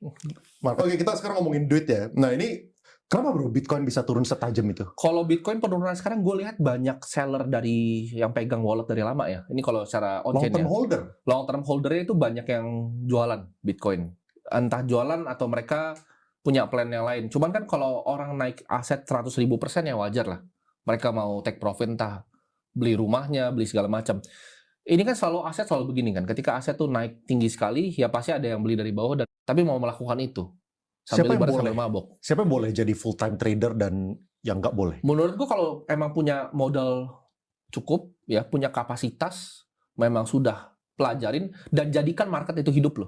Oke, kita sekarang ngomongin duit ya. Nah ini, kenapa bro Bitcoin bisa turun setajam itu? Kalau Bitcoin penurunan sekarang gue lihat banyak seller dari yang pegang wallet dari lama ya. Ini kalau secara Long on-chain term ya. holder? Long term holder-nya itu banyak yang jualan Bitcoin. Entah jualan atau mereka punya plan yang lain. Cuman kan kalau orang naik aset 100.000% ya wajar lah. Mereka mau take profit entah beli rumahnya, beli segala macam. Ini kan selalu aset selalu begini kan. Ketika aset tuh naik tinggi sekali, ya pasti ada yang beli dari bawah dan tapi mau melakukan itu. Siapa Sambil yang ibarat boleh? sambil mabok. Siapa yang boleh jadi full time trader dan yang nggak boleh? Menurut gua kalau emang punya modal cukup, ya punya kapasitas, memang sudah pelajarin dan jadikan market itu hidup lo.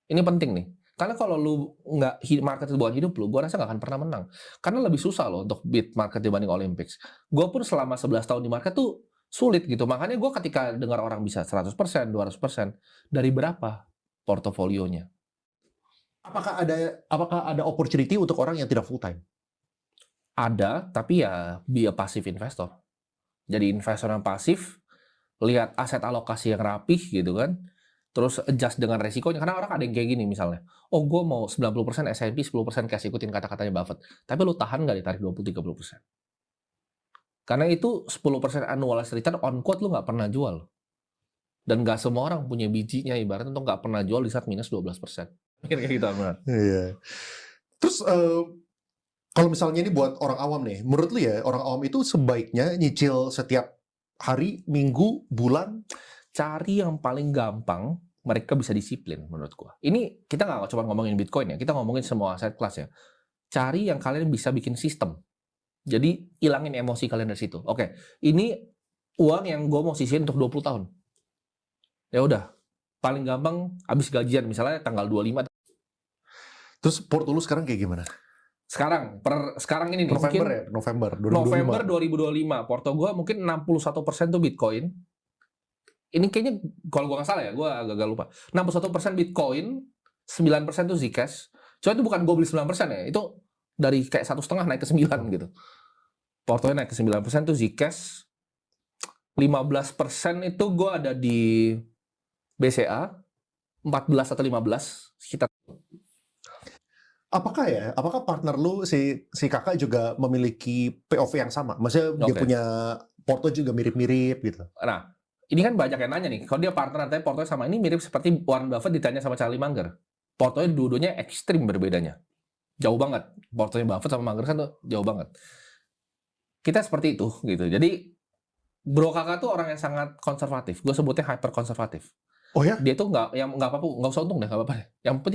Ini penting nih. Karena kalau lu nggak market itu bukan hidup lu, gua rasa nggak akan pernah menang. Karena lebih susah loh untuk beat market dibanding Olympics. Gua pun selama 11 tahun di market tuh sulit gitu. Makanya gua ketika dengar orang bisa 100%, 200%, dari berapa portofolionya? Apakah ada opportunity untuk orang yang tidak full time? Ada, tapi ya be a passive investor. Jadi investor yang pasif, lihat aset alokasi yang rapih gitu kan, terus adjust dengan resikonya. Karena orang ada yang kayak gini misalnya, oh gue mau 90% S&P, 10% cash, ikutin kata-katanya Buffett. Tapi lu tahan nggak ditarik 20-30%? Karena itu 10% annualized return on quote lu nggak pernah jual. Dan nggak semua orang punya bijinya, ibaratnya untuk nggak pernah jual di saat minus 12%. Mikir kayak gitu, Amran. Iya. Terus kalau misalnya ini buat orang awam nih, menurut lu ya orang awam itu sebaiknya nyicil setiap hari, minggu, bulan? Cari yang paling gampang, mereka bisa disiplin menurut gua. Ini kita nggak cuma ngomongin Bitcoin ya, kita ngomongin semua aset kelas ya. Cari yang kalian bisa bikin sistem. Jadi ilangin emosi kalian dari situ. Oke, ini uang yang gue mau sisihin untuk 20 tahun. Ya udah, paling gampang habis gajian misalnya tanggal 25. Terus port lu sekarang kayak gimana? Sekarang ini nih November mungkin ya, November 2025. November 2025, porto gue mungkin 61% tuh Bitcoin. Ini kayaknya kalau gue nggak salah ya, gue agak lupa. 61% Bitcoin, 9% tuh Zcash. Cuma itu bukan gue beli 9% ya, itu dari kayak 1,5 naik ke 9 gitu. Portonya naik ke 9% tuh Zcash. 15% itu gue ada di BCA, 14 atau 15 sekitar. Apakah partner lu si kakak juga memiliki POV yang sama? Maksudnya dia punya porto juga mirip-mirip gitu. Nah, ini kan banyak yang nanya nih, kalau dia partner tapi portonya sama, ini mirip seperti Warren Buffett ditanya sama Charlie Munger. Portonya dua-duanya ekstrim berbedanya. Jauh banget. Portonya Buffett sama Munger kan tuh jauh banget. Kita seperti itu gitu. Jadi bro kakak tuh orang yang sangat konservatif. Gue sebutnya hyper konservatif. Oh ya? Dia tuh nggak apa-apa, nggak usah untung deh, nggak apa-apa deh. Yang penting